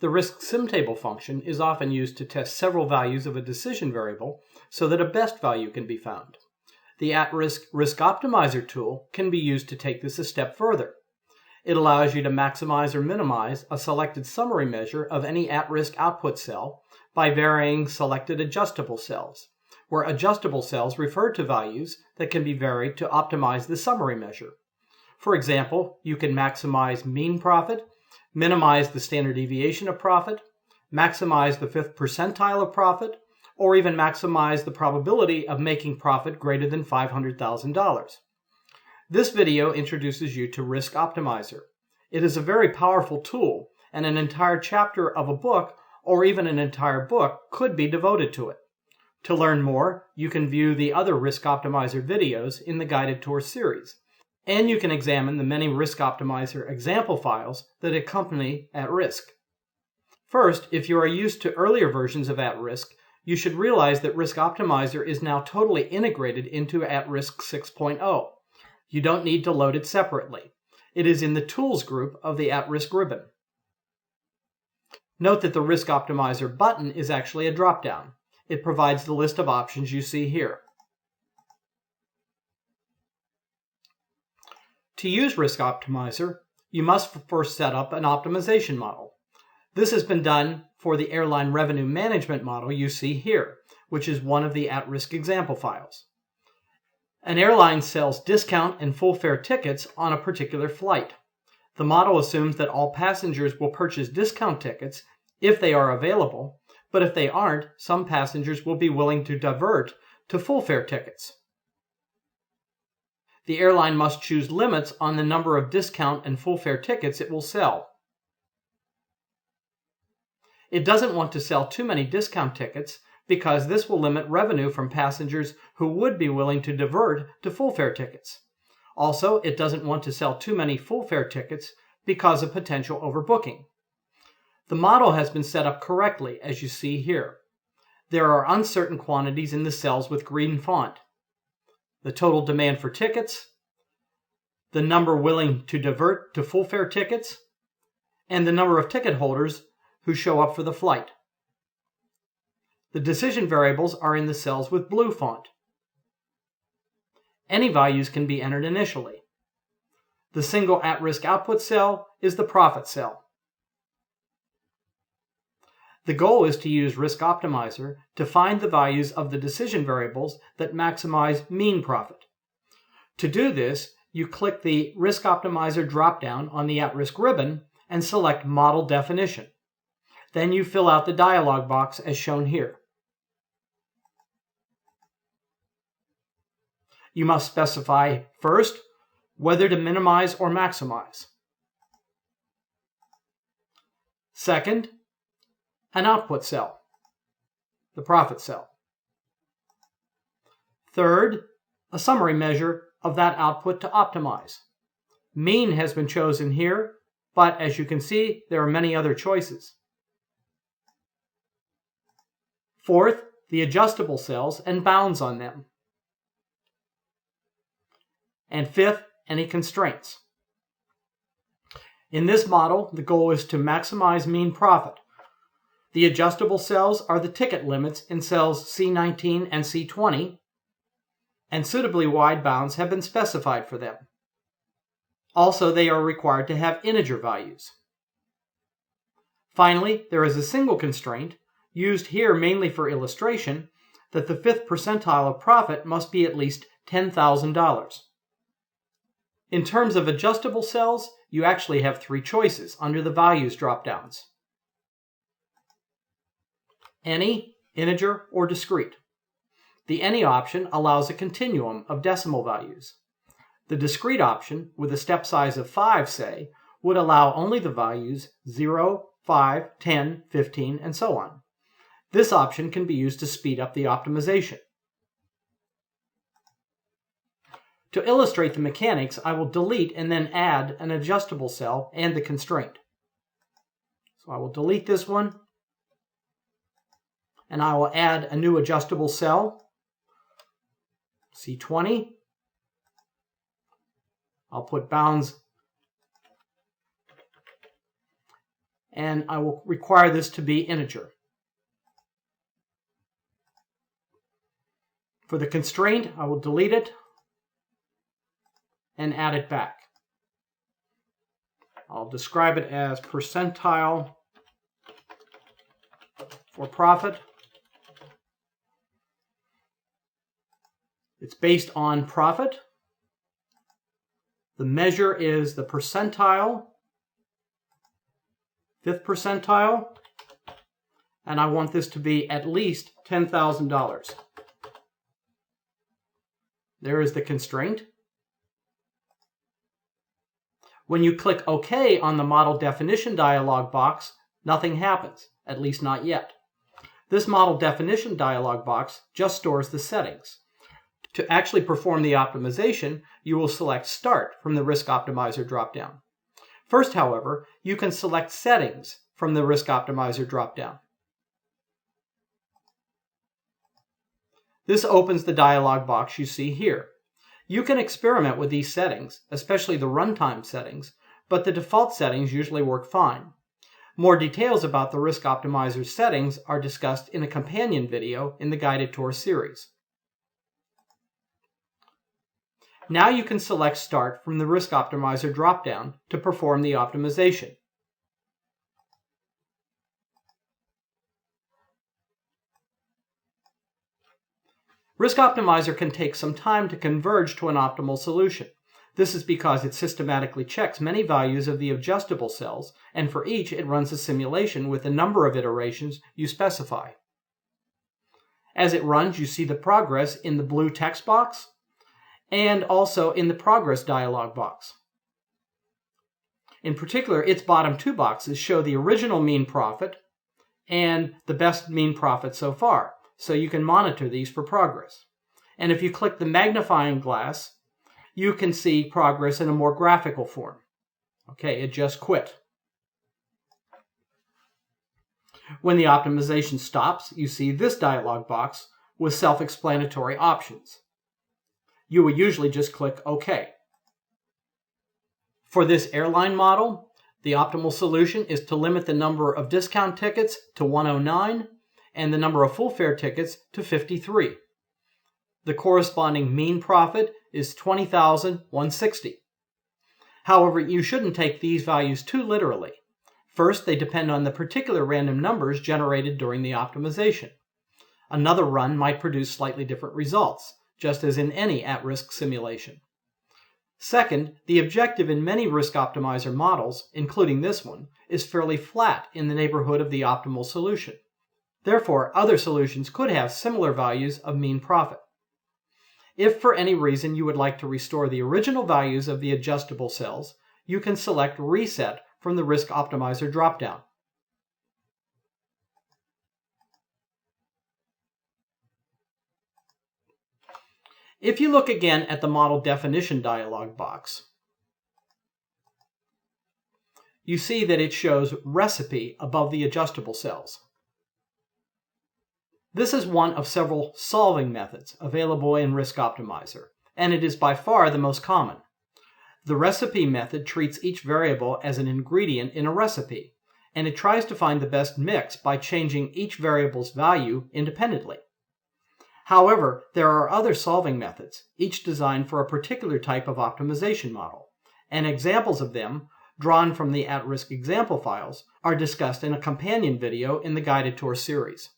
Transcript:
The risk SimTable function is often used to test several values of a decision variable so that a best value can be found. The at-risk RISKOptimizer tool can be used to take this a step further. It allows you to maximize or minimize a selected summary measure of any at-risk output cell by varying selected adjustable cells, where adjustable cells refer to values that can be varied to optimize the summary measure. For example, you can maximize mean profit, minimize the standard deviation of profit, maximize the 5th percentile of profit, or even maximize the probability of making profit greater than $500,000. This video introduces you to RISKOptimizer. It is a very powerful tool, and an entire chapter of a book, or even an entire book, could be devoted to it. To learn more, you can view the other RISKOptimizer videos in the guided tour series, and you can examine the many RISKOptimizer example files that accompany at-risk. First, if you are used to earlier versions of at-risk, you should realize that RISKOptimizer is now totally integrated into at-risk 6.0. You don't need to load it separately. It is in the Tools group of the at-risk ribbon. Note that the RISKOptimizer button is actually a drop-down. It provides the list of options you see here. To use RISKOptimizer, you must first set up an optimization model. This has been done for the airline revenue management model you see here, which is one of the at-risk example files. An airline sells discount and full fare tickets on a particular flight. The model assumes that all passengers will purchase discount tickets if they are available, but if they aren't, some passengers will be willing to divert to full fare tickets. The airline must choose limits on the number of discount and full fare tickets it will sell. It doesn't want to sell too many discount tickets because this will limit revenue from passengers who would be willing to divert to full fare tickets. Also, it doesn't want to sell too many full fare tickets because of potential overbooking. The model has been set up correctly, as you see here. There are uncertain quantities in the cells with green font: the total demand for tickets, the number willing to divert to full fare tickets, and the number of ticket holders who show up for the flight. The decision variables are in the cells with blue font. Any values can be entered initially. The single at-risk output cell is the profit cell. The goal is to use RISKOptimizer to find the values of the decision variables that maximize mean profit. To do this, you click the RISKOptimizer drop-down on the at-risk ribbon and select Model Definition. Then you fill out the dialog box as shown here. You must specify, first, whether to minimize or maximize. Second, an output cell, the profit cell. Third, a summary measure of that output to optimize. Mean has been chosen here, but as you can see, there are many other choices. Fourth, the adjustable cells and bounds on them. And fifth, any constraints. In this model, the goal is to maximize mean profit. The adjustable cells are the ticket limits in cells C19 and C20, and suitably wide bounds have been specified for them. Also, they are required to have integer values. Finally, there is a single constraint, used here mainly for illustration, that the 5th percentile of profit must be at least $10,000. In terms of adjustable cells, you actually have three choices under the values drop-downs: any, integer, or discrete. The any option allows a continuum of decimal values. The discrete option, with a step size of 5, say, would allow only the values 0, 5, 10, 15, and so on. This option can be used to speed up the optimization. To illustrate the mechanics, I will delete and then add an adjustable cell and the constraint. So I will delete this one, and I will add a new adjustable cell, C20. I'll put bounds and I will require this to be integer. For the constraint, I will delete it and add it back. I'll describe it as percentile for profit. It's based on profit. The measure is the percentile, 5th percentile, and I want this to be at least $10,000. There is the constraint. When you click OK on the model definition dialog box, nothing happens, at least not yet. This model definition dialog box just stores the settings. To actually perform the optimization, you will select Start from the RISKOptimizer dropdown. First, however, you can select Settings from the RISKOptimizer dropdown. This opens the dialog box you see here. You can experiment with these settings, especially the runtime settings, but the default settings usually work fine. More details about the RISKOptimizer's settings are discussed in a companion video in the guided tour series. Now you can select Start from the RISKOptimizer dropdown to perform the optimization. RISKOptimizer can take some time to converge to an optimal solution. This is because it systematically checks many values of the adjustable cells, and for each it runs a simulation with the number of iterations you specify. As it runs, you see the progress in the blue text box and also in the progress dialog box. In particular, its bottom two boxes show the original mean profit and the best mean profit so far, so you can monitor these for progress. And if you click the magnifying glass, you can see progress in a more graphical form. Okay, it just quit. When the optimization stops, you see this dialog box with self-explanatory options. You will usually just click OK. For this airline model, the optimal solution is to limit the number of discount tickets to 109 and the number of full fare tickets to 53. The corresponding mean profit is $20,160. However, you shouldn't take these values too literally. First, they depend on the particular random numbers generated during the optimization. Another run might produce slightly different results, just as in any at-risk simulation. Second, the objective in many RISKOptimizer models, including this one, is fairly flat in the neighborhood of the optimal solution. Therefore, other solutions could have similar values of mean profit. If for any reason you would like to restore the original values of the adjustable cells, you can select Reset from the RISKOptimizer dropdown. If you look again at the model definition dialog box, you see that it shows Recipe above the adjustable cells. This is one of several solving methods available in RISKOptimizer, and it is by far the most common. The recipe method treats each variable as an ingredient in a recipe, and it tries to find the best mix by changing each variable's value independently. However, there are other solving methods, each designed for a particular type of optimization model, and examples of them, drawn from the at-risk example files, are discussed in a companion video in the guided tour series.